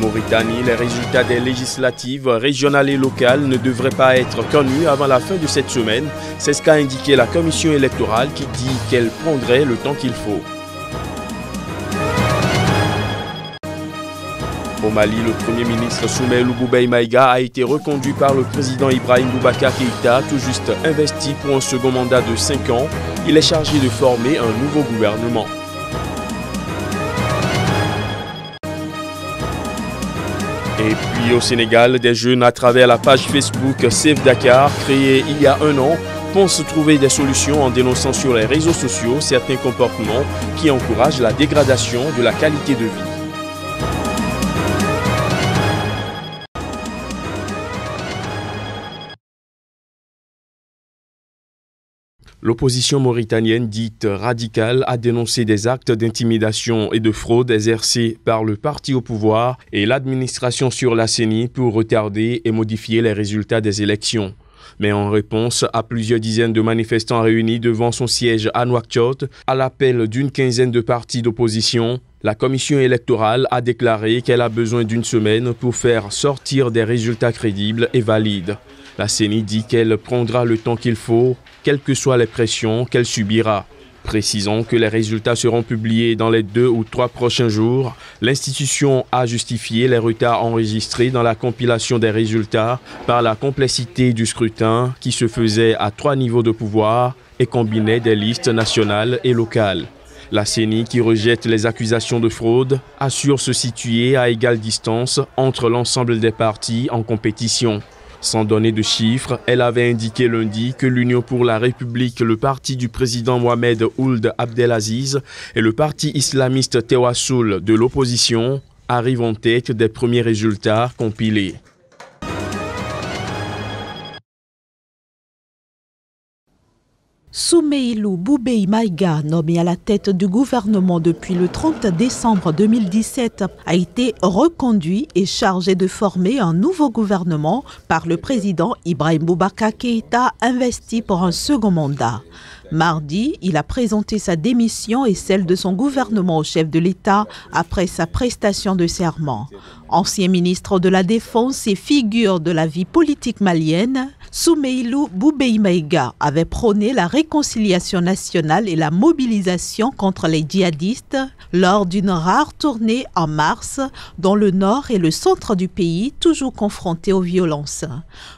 Mauritanie, les résultats des législatives régionales et locales ne devraient pas être connus avant la fin de cette semaine. C'est ce qu'a indiqué la commission électorale qui dit qu'elle prendrait le temps qu'il faut. Au Mali, le Premier ministre Soumeïlou Boubèye Maïga a été reconduit par le président Ibrahim Boubacar Keïta, tout juste investi pour un second mandat de 5 ans. Il est chargé de former un nouveau gouvernement. Et puis au Sénégal, des jeunes à travers la page Facebook Save Dakar, créée il y a 1 an, pensent trouver des solutions en dénonçant sur les réseaux sociaux certains comportements qui encouragent la dégradation de la qualité de vie. L'opposition mauritanienne dite radicale a dénoncé des actes d'intimidation et de fraude exercés par le parti au pouvoir et l'administration sur la CENI pour retarder et modifier les résultats des élections. Mais en réponse à plusieurs dizaines de manifestants réunis devant son siège à Nouakchott, à l'appel d'une quinzaine de partis d'opposition, la commission électorale a déclaré qu'elle a besoin d'une semaine pour faire sortir des résultats crédibles et valides. La CENI dit qu'elle prendra le temps qu'il faut, quelles que soient les pressions qu'elle subira. Précisons que les résultats seront publiés dans les 2 ou 3 prochains jours. L'institution a justifié les retards enregistrés dans la compilation des résultats par la complexité du scrutin qui se faisait à 3 niveaux de pouvoir et combinait des listes nationales et locales. La CENI, qui rejette les accusations de fraude, assure se situer à égale distance entre l'ensemble des partis en compétition. Sans donner de chiffres, elle avait indiqué lundi que l'Union pour la République, le parti du président Mohamed Ould Abdelaziz et le parti islamiste Tewassoul de l'opposition arrivent en tête des premiers résultats compilés. Soumeïlou Boubèye Maïga, nommé à la tête du gouvernement depuis le 30 décembre 2017, a été reconduit et chargé de former un nouveau gouvernement par le président Ibrahim Boubacar Keïta, investi pour un second mandat. Mardi, il a présenté sa démission et celle de son gouvernement au chef de l'État après sa prestation de serment. Ancien ministre de la Défense et figure de la vie politique malienne, Soumeïlou Boubèye Maïga avait prôné la réconciliation nationale et la mobilisation contre les djihadistes lors d'une rare tournée en mars dans le nord et le centre du pays, toujours confrontés aux violences.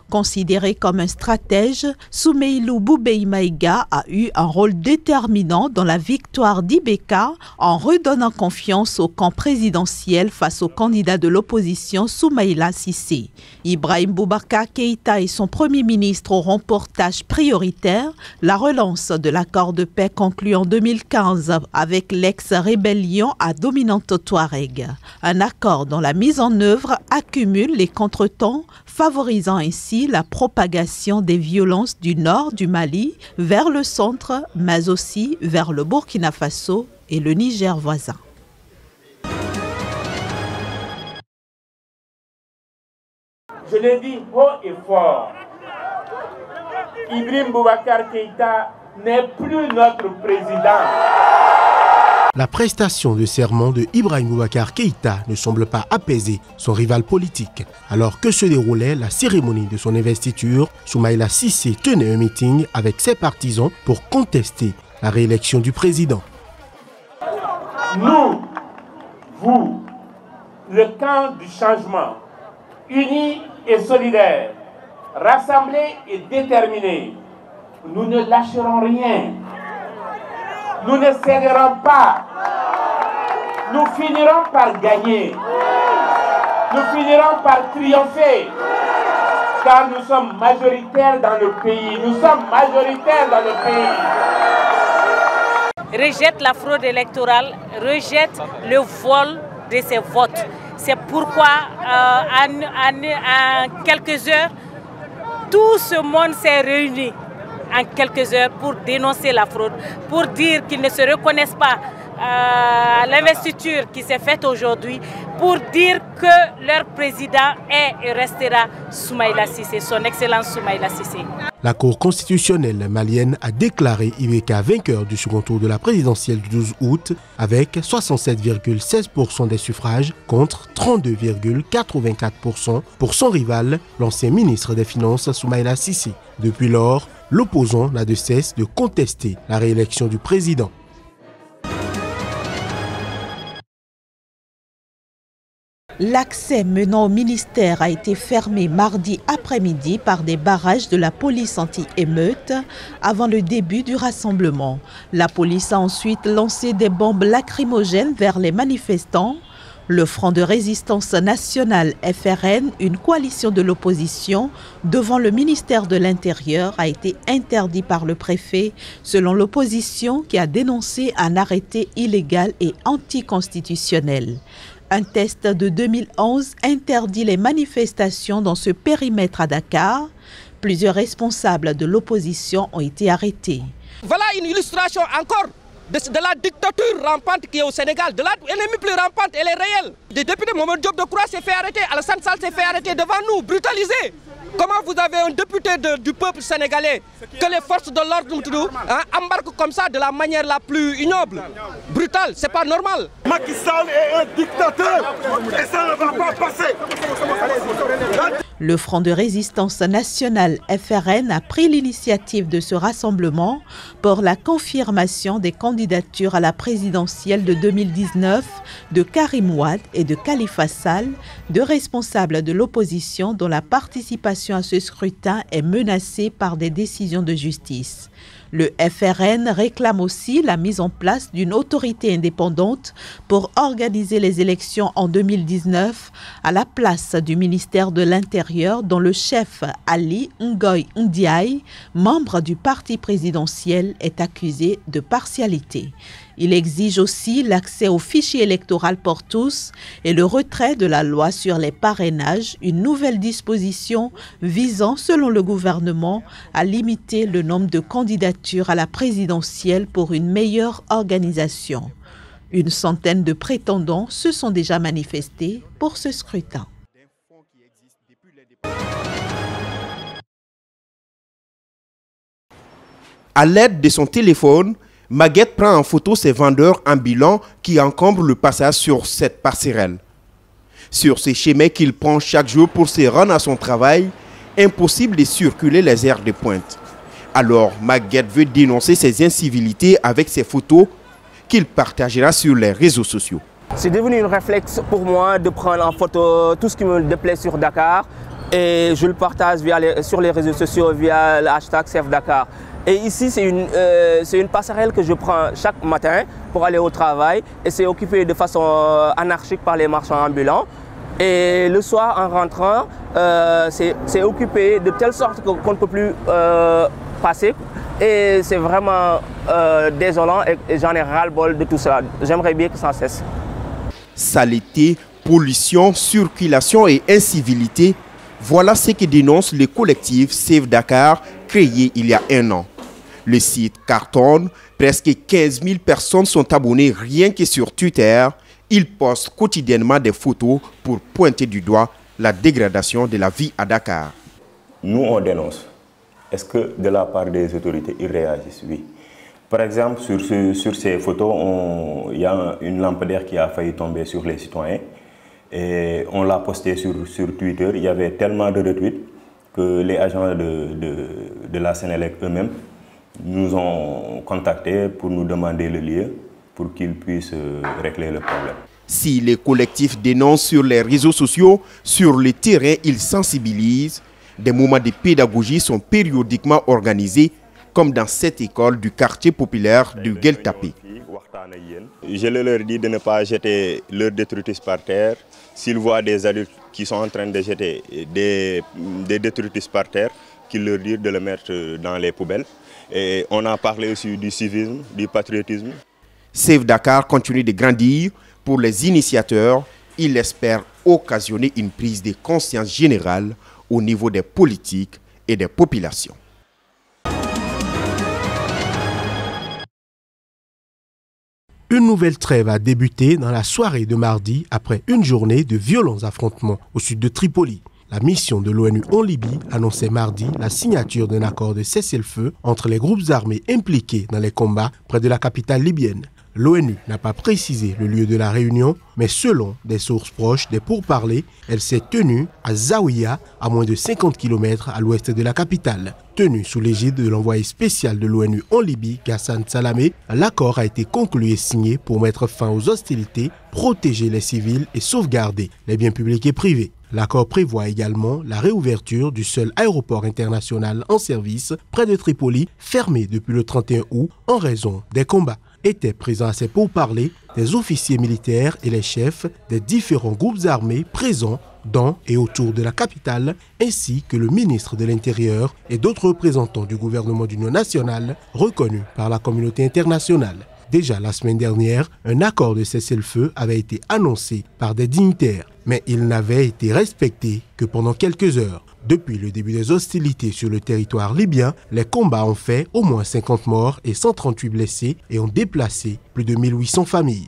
Considéré comme un stratège, Soumeïlou Boubèye Maïga a eu un rôle déterminant dans la victoire d'Ibeka en redonnant confiance au camp présidentiel face au candidat de l'opposition Soumaïla Cissé. Ibrahim Boubacar Keïta et son premier ministre auront pour tâche prioritaire la relance de l'accord de paix conclu en 2015 avec l'ex-rébellion à dominante Touareg. Un accord dont la mise en œuvre accumule les contretemps, favorisant ainsi la propagation des violences du nord du Mali vers le centre, mais aussi vers le Burkina Faso et le Niger voisin. Je l'ai dit haut et fort, Ibrahim Boubacar Keïta n'est plus notre président. La prestation de serment de Ibrahim Boubacar Keïta ne semble pas apaiser son rival politique. Alors que se déroulait la cérémonie de son investiture, Soumaïla Cissé tenait un meeting avec ses partisans pour contester la réélection du président. Nous, vous, le camp du changement, unis et solidaires, rassemblés et déterminés, nous ne lâcherons rien. Nous ne céderons pas. Nous finirons par gagner. Nous finirons par triompher. Car nous sommes majoritaires dans le pays. Nous sommes majoritaires dans le pays. Rejette la fraude électorale, rejette le vol de ses votes. C'est pourquoi en quelques heures, tout ce monde s'est réuni en quelques heures pour dénoncer la fraude, pour dire qu'ils ne se reconnaissent pas à l'investiture qui s'est faite aujourd'hui, pour dire que leur président est et restera Soumaïla Cissé, son excellence Soumaïla Cissé. La Cour constitutionnelle malienne a déclaré IBK vainqueur du second tour de la présidentielle du 12 août avec 67,16% des suffrages contre 32,84% pour son rival, l'ancien ministre des Finances Soumaïla Cissé. Depuis lors, l'opposant n'a de cesse de contester la réélection du président. L'accès menant au ministère a été fermé mardi après-midi par des barrages de la police anti-émeute avant le début du rassemblement. La police a ensuite lancé des bombes lacrymogènes vers les manifestants. Le Front de résistance nationale FRN, une coalition de l'opposition devant le ministère de l'Intérieur, a été interdit par le préfet, selon l'opposition qui a dénoncé un arrêté illégal et anticonstitutionnel. Un test de 2011 interdit les manifestations dans ce périmètre à Dakar. Plusieurs responsables de l'opposition ont été arrêtés. Voilà une illustration encore de la dictature rampante qui est au Sénégal. De l'ennemi plus rampante, elle est réelle. Des députés, Mohamed Diop Decroix s'est fait arrêter, Alassane Sall s'est fait arrêter devant nous, brutalisé. Comment vous avez un député du peuple sénégalais que les forces de l'ordre embarquent comme ça de la manière la plus ignoble, brutale, c'est pas normal. Macky Sall est un dictateur et ça ne va pas passer. Le Front de résistance nationale FRN a pris l'initiative de ce rassemblement pour la confirmation des candidatures à la présidentielle de 2019 de Karim Wade et de Khalifa Sall, deux responsables de l'opposition dont la participation à ce scrutin est menacée par des décisions de justice. Le FRN réclame aussi la mise en place d'une autorité indépendante pour organiser les élections en 2019 à la place du ministère de l'Intérieur dont le chef Ali Ngoï Ndiaye, membre du parti présidentiel, est accusé de partialité. Il exige aussi l'accès au fichier électoral pour tous et le retrait de la loi sur les parrainages, une nouvelle disposition visant, selon le gouvernement, à limiter le nombre de candidatures à la présidentielle pour une meilleure organisation. Une centaine de prétendants se sont déjà manifestés pour ce scrutin. À l'aide de son téléphone, Maguette prend en photo ses vendeurs ambulants qui encombrent le passage sur cette passerelle. Sur ces chemins qu'il prend chaque jour pour se rendre à son travail, impossible de circuler les heures de pointe. Alors Maguette veut dénoncer ces incivilités avec ses photos qu'il partagera sur les réseaux sociaux. C'est devenu un réflexe pour moi de prendre en photo tout ce qui me déplaît sur Dakar et je le partage sur les réseaux sociaux via le hashtag #SaveDakar. Et ici, c'est une passerelle que je prends chaque matin pour aller au travail et c'est occupé de façon anarchique par les marchands ambulants. Et le soir, en rentrant, c'est occupé de telle sorte qu'on ne peut plus passer. Et c'est vraiment désolant et j'en ai ras-le-bol de tout cela. J'aimerais bien que ça cesse. Saleté, pollution, circulation et incivilité, voilà ce que dénonce le collectif Save Dakar créé il y a un an. Le site cartonne, presque 15 000 personnes sont abonnées rien que sur Twitter. Ils postent quotidiennement des photos pour pointer du doigt la dégradation de la vie à Dakar. Nous, on dénonce. Est-ce que de la part des autorités, ils réagissent? Oui. Par exemple, sur ces photos, il y a une lampadaire qui a failli tomber sur les citoyens. Et on l'a posté sur Twitter. Il y avait tellement de retweets que les agents de la Sénélec eux-mêmes nous ont contactés pour nous demander le lieu pour qu'ils puissent régler le problème. Si les collectifs dénoncent sur les réseaux sociaux, sur le terrain, ils sensibilisent. Des moments de pédagogie sont périodiquement organisés, comme dans cette école du quartier populaire de Gueule Tapée. Je leur dis de ne pas jeter leurs détritus par terre. S'ils voient des adultes qui sont en train de jeter des détritus par terre, qu'ils leur disent de le mettre dans les poubelles. Et on a parlé aussi du civisme, du patriotisme. Save Dakar continue de grandir. Pour les initiateurs, il espère occasionner une prise de conscience générale au niveau des politiques et des populations. Une nouvelle trêve a débuté dans la soirée de mardi après une journée de violents affrontements au sud de Tripoli. La mission de l'ONU en Libye annonçait mardi la signature d'un accord de cessez-le-feu entre les groupes armés impliqués dans les combats près de la capitale libyenne. L'ONU n'a pas précisé le lieu de la réunion, mais selon des sources proches des pourparlers, elle s'est tenue à Zawiya, à moins de 50 km à l'ouest de la capitale. Tenu sous l'égide de l'envoyé spécial de l'ONU en Libye, Ghassan Salamé, l'accord a été conclu et signé pour mettre fin aux hostilités, protéger les civils et sauvegarder les biens publics et privés. L'accord prévoit également la réouverture du seul aéroport international en service près de Tripoli, fermé depuis le 31 août en raison des combats. Étaient présents à ces pourparlers des officiers militaires et les chefs des différents groupes armés présents dans et autour de la capitale, ainsi que le ministre de l'Intérieur et d'autres représentants du gouvernement d'union nationale reconnus par la communauté internationale. Déjà la semaine dernière, un accord de cessez-le-feu avait été annoncé par des dignitaires, mais il n'avait été respecté que pendant quelques heures. Depuis le début des hostilités sur le territoire libyen, les combats ont fait au moins 50 morts et 138 blessés et ont déplacé plus de 1800 familles.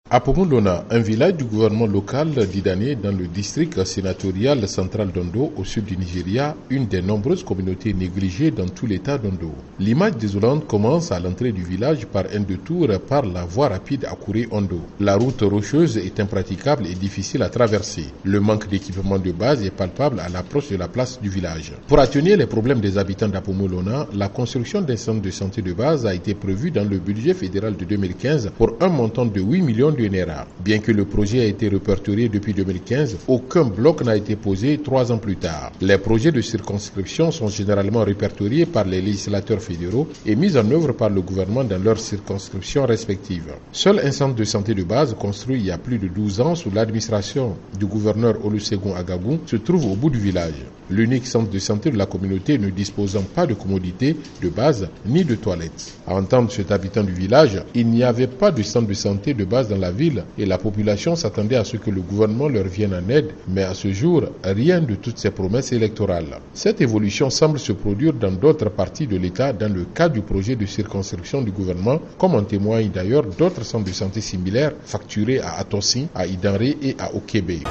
À Pomolona, un village du gouvernement local d'Idane dans le district sénatorial central d'Ondo au sud du Nigeria, une des nombreuses communautés négligées dans tout l'état d'Ondo. L'image désolante commence à l'entrée du village par un détour par la voie rapide à Kouré-Ondo. La route rocheuse est impraticable et difficile à traverser. Le manque d'équipement de base est palpable à l'approche de la place du village. Pour atténuer les problèmes des habitants d'Apomolona, la construction d'un centre de santé de base a été prévue dans le budget fédéral de 2015 pour un montant de 8 millions de NERA. Bien que le projet ait été répertorié depuis 2015, aucun bloc n'a été posé 3 ans plus tard. Les projets de circonscription sont généralement répertoriés par les législateurs fédéraux et mis en œuvre par le gouvernement dans leurs circonscriptions respectives. Seul un centre de santé de base construit il y a plus de 12 ans sous l'administration du gouverneur Olusegun Agagu se trouve au bout du village. L'unique centre de santé de la communauté ne disposant pas de commodités de base ni de toilettes. À entendre cet habitant du village, il n'y avait pas de centre de santé de base dans la ville et la population s'attendait à ce que le gouvernement leur vienne en aide, mais à ce jour, rien de toutes ces promesses électorales. Cette évolution semble se produire dans d'autres parties de l'État dans le cadre du projet de circonscription du gouvernement, comme en témoignent d'ailleurs d'autres centres de santé similaires facturés à Atosi, à Idanre et à Okebe.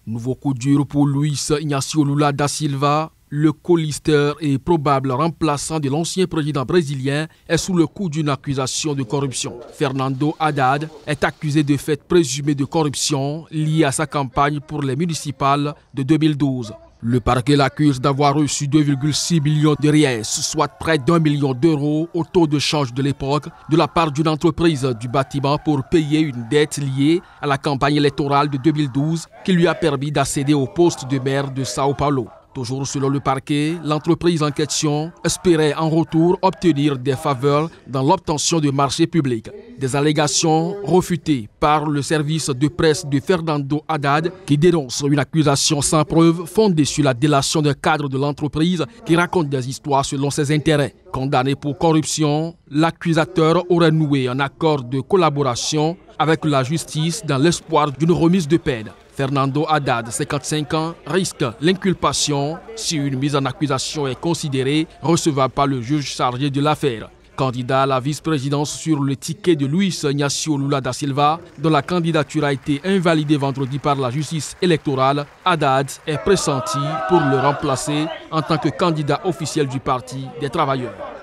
Nouveau coup dur pour Luis Inácio Lula da Silva. Le colister et probable remplaçant de l'ancien président brésilien est sous le coup d'une accusation de corruption. Fernando Haddad est accusé de faits présumés de corruption liés à sa campagne pour les municipales de 2012. Le parquet l'accuse d'avoir reçu 2,6 millions de reais, soit près d'1 million d'euros au taux de change de l'époque, de la part d'une entreprise du bâtiment pour payer une dette liée à la campagne électorale de 2012 qui lui a permis d'accéder au poste de maire de Sao Paulo. Toujours selon le parquet, l'entreprise en question espérait en retour obtenir des faveurs dans l'obtention de marchés publics. Des allégations refutées par le service de presse de Fernando Haddad qui dénonce une accusation sans preuve fondée sur la délation d'un cadre de l'entreprise qui raconte des histoires selon ses intérêts. Condamné pour corruption, l'accusateur aurait noué un accord de collaboration avec la justice dans l'espoir d'une remise de peine. Fernando Haddad, 55 ans, risque l'inculpation si une mise en accusation est considérée recevable par le juge chargé de l'affaire. Candidat à la vice-présidence sur le ticket de Luis Inácio Lula da Silva, dont la candidature a été invalidée vendredi par la justice électorale, Haddad est pressenti pour le remplacer en tant que candidat officiel du Parti des travailleurs.